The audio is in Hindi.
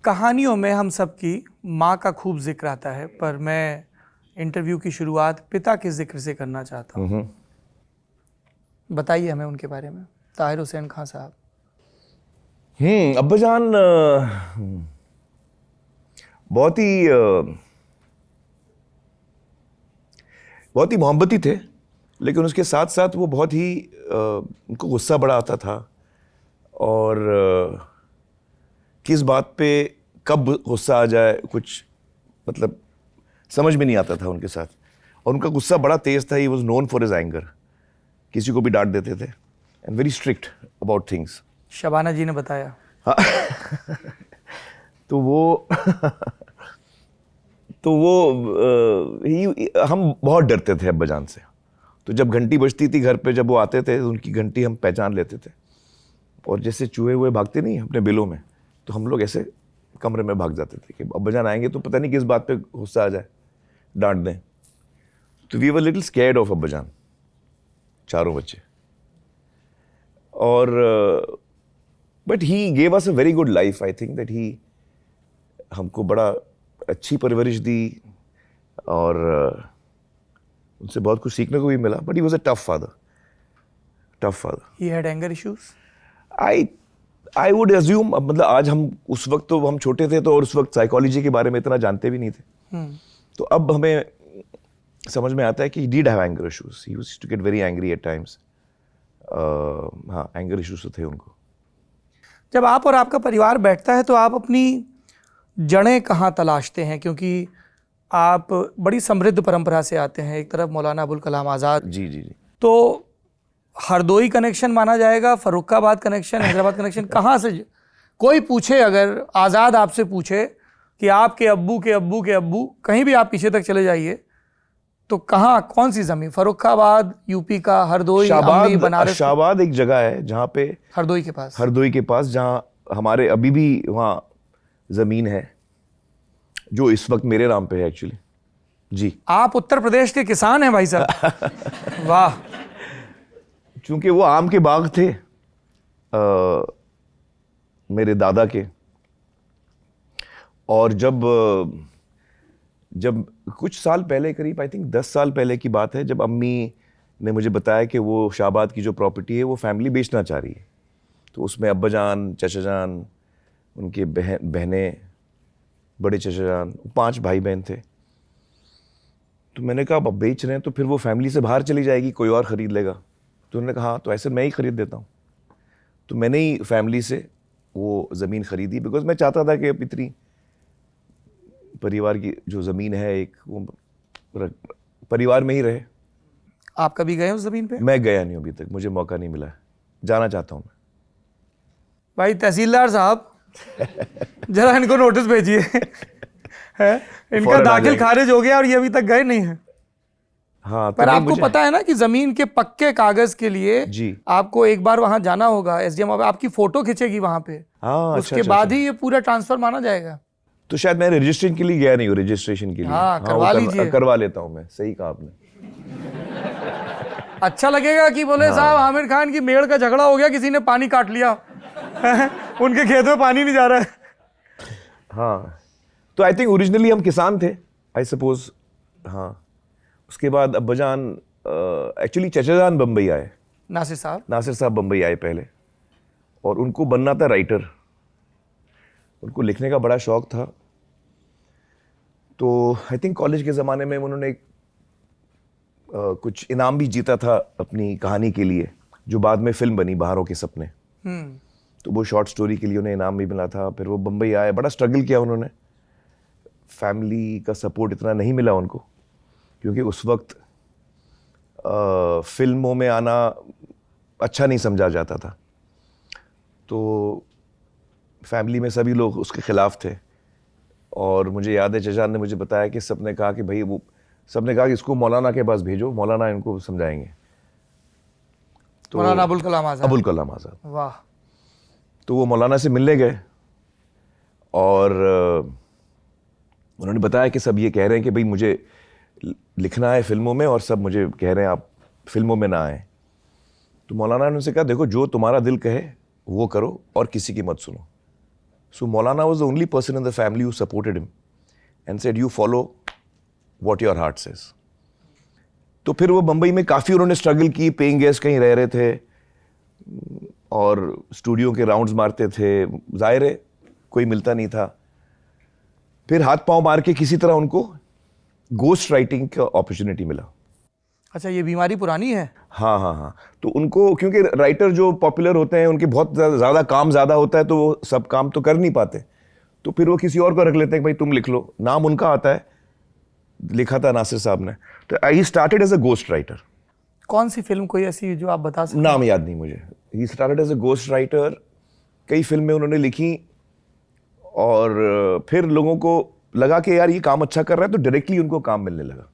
कहानियों में हम सबकी माँ का खूब जिक्र आता है, पर मैं इंटरव्यू की शुरुआत पिता के जिक्र से करना चाहता हूँ। बताइए हमें उनके बारे में, ताहिर हुसैन खान साहब। अब्बाजान बहुत ही मोहब्बती थे, लेकिन उसके साथ साथ वो बहुत ही उनको गुस्सा बड़ा आता था और किस बात पे कब गुस्सा आ जाए कुछ मतलब समझ में नहीं आता था उनके साथ। और उनका गुस्सा बड़ा तेज था। He was known for his anger. किसी को भी डांट देते थे and very strict about things. Shabana ji ने बताया। हाँ तो वो हम बहुत डरते थे अब्बाजान से। तो जब घंटी बजती थी घर पे, जब वो आते थे उनकी घंटी हम पहचान लेते थे। और जैसे चूहे हुए भागते नहीं अपने बिलों में, तो हम लोग ऐसे कमरे में भाग जाते थे कि अब्बाजान आएंगे तो पता नहीं किस बात पे गुस्सा आ जाए, डांट दें। तो we were little scared of अब्बाजान, चारों बच्चे। और but he gave us a very good life. I think that he हमको बड़ा अच्छी परवरिश दी और उनसे बहुत कुछ सीखने को भी मिला। But he was a tough father. He had anger issues? I would assume. मतलब आज हम, उस वक्त तो हम छोटे थे तो, और उस वक्त साइकोलॉजी के बारे में इतना जानते भी नहीं थे। तो अब हमें समझ में आता है कि he did have anger issues. He used to get very angry at times. हाँ, एंगर इश्यूज तो थे उनको। जब आप और आपका परिवार बैठता है तो आप अपनी जड़ें कहाँ तलाशते हैं? क्योंकि आप बड़ी समृद्ध परंपरा से आते हैं। एक तरफ मौलाना अबुल कलाम आज़ाद, जी जी जी। तो हरदोई कनेक्शन माना जाएगा, फर्रुखाबाद कनेक्शन, हैदराबाद कनेक्शन, कहाँ से? कोई पूछे, अगर आज़ाद आपसे पूछे कि आपके अब्बू के अब्बू के अब्बू, कहीं भी आप पीछे तक चले जाइए, तो कहाँ, कौन सी ज़मीन? फर्रुखाबाद यूपी का, हरदोई, अम्मी, बनारस? शाबाद एक जगह है जहाँ पे, हरदोई के पास, जहाँ हमारे अभी भी वहाँ ज़मीन है जो इस वक्त मेरे नाम पे है एक्चुअली। जी। आप उत्तर प्रदेश के किसान हैं भाई साहब। वाह। चूंकि वो आम के बाग थे मेरे दादा के। और जब कुछ साल पहले, करीब आई थिंक 10 साल पहले की बात है, जब अम्मी ने मुझे बताया कि वो शाहबाद की जो प्रॉपर्टी है वो फैमिली बेचना चाह रही है। तो उसमें अब्बाजान, चचा जान, उनके बहनें, बड़े चचा जान, 5 भाई बहन थे। तो मैंने कहा अब बेच रहे हैं तो फिर वो फैमिली से बाहर चली जाएगी, कोई और ख़रीद लेगा। तो उन्होंने कहा हाँ, तो ऐसे मैं ही ख़रीद देता हूँ। तो मैंने ही फैमिली से वो ज़मीन ख़रीदी, बिकॉज मैं चाहता था कि अब इतनी परिवार की जो ज़मीन है, एक वो परिवार में ही रहे। आप कभी गए उस ज़मीन पे? मैं गया नहीं अभी तक, मुझे मौका नहीं मिला है। जाना चाहता हूँ मैं। भाई तहसीलदार साहब, जरा इनको नोटिस भेजिए। है, इनका दाखिल खारिज हो गया और ये अभी तक गए नहीं है। हाँ, पर आपको पता है ना कि जमीन के पक्के कागज के लिए जी आपको एक बार वहां जाना होगा। एसडीएम आपकी फोटो खींचेगी वहां पे। हाँ, उसके बाद ही ये पूरा ट्रांसफर माना जाएगा। तो शायद मैं रजिस्ट्रेशन के लिए गया नहीं हूँ। रजिस्ट्रेशन के लिए हाँ, करवा लीजिए। करवा लेता हूँ मैं। सही कहा आपने। अच्छा लगेगा कि बोले साहब आमिर खान की मेड़ का झगड़ा हो गया, किसी ने पानी काट लिया। उनके खेत में पानी नहीं जा रहा है। हाँ, तो आई थिंक ओरिजिनली हम किसान थे, आई सपोज। हाँ, उसके बाद अब्बाजान, एक्चुअली चचा जान बम्बई आए। नासिर साहब बम्बई आए पहले, और उनको बनना था राइटर। उनको लिखने का बड़ा शौक था। तो आई थिंक कॉलेज के ज़माने में उन्होंने कुछ इनाम भी जीता था अपनी कहानी के लिए, जो बाद में फिल्म बनी बहारों के सपने। तो वो शॉर्ट स्टोरी के लिए उन्हें इनाम भी मिला था। फिर वो बम्बई आए, बड़ा स्ट्रगल किया उन्होंने। फैमिली का सपोर्ट इतना नहीं मिला उनको, क्योंकि उस वक्त फिल्मों में आना अच्छा नहीं समझा जाता था। तो फैमिली में सभी लोग उसके ख़िलाफ़ थे। और मुझे याद है चचा ने मुझे बताया कि सबने कहा कि भाई, वो सबने कहा कि इसको मौलाना के पास भेजो, मौलाना इनको समझाएंगे। तो मौलाना अबुल कलाम आज़ाद। वाह। तो वो मौलाना से मिलने गए और उन्होंने बताया कि सब ये कह रहे हैं कि भाई मुझे लिखना है फिल्मों में, और सब मुझे कह रहे हैं आप फिल्मों में ना आए। तो मौलाना ने उनसे कहा देखो, जो तुम्हारा दिल कहे वो करो और किसी की मत सुनो। So Maulana was the only person in the family who supported him and said, you follow what your heart says. तो फिर वो बम्बई में काफ़ी उन्होंने स्ट्रगल की, पेइंग गेस्ट कहीं रह रहे थे और स्टूडियो के राउंड्स मारते थे, जाहिर है कोई मिलता नहीं था। फिर हाथ पांव मार के किसी तरह उनको गोस्ट राइटिंग का अपॉर्चुनिटी मिला। अच्छा, ये बीमारी पुरानी है? हाँ हाँ हाँ। तो उनको, क्योंकि राइटर जो पॉपुलर होते हैं उनके बहुत ज़्यादा काम ज़्यादा होता है, तो वो सब काम तो कर नहीं पाते, तो फिर वो किसी और को रख लेते हैं कि भाई तुम लिख लो, नाम उनका आता है, लिखा था नासिर साहब ने। तो I started as a ghost writer. कौन सी फिल्म कोई ऐसी जो आप बता सकते? नाम याद नहीं मुझे। He started as a ghost writer, कई फिल्में उन्होंने लिखी और फिर लोगों को लगा कि यार ये काम अच्छा कर रहा है, तो डायरेक्टली उनको काम मिलने लगा।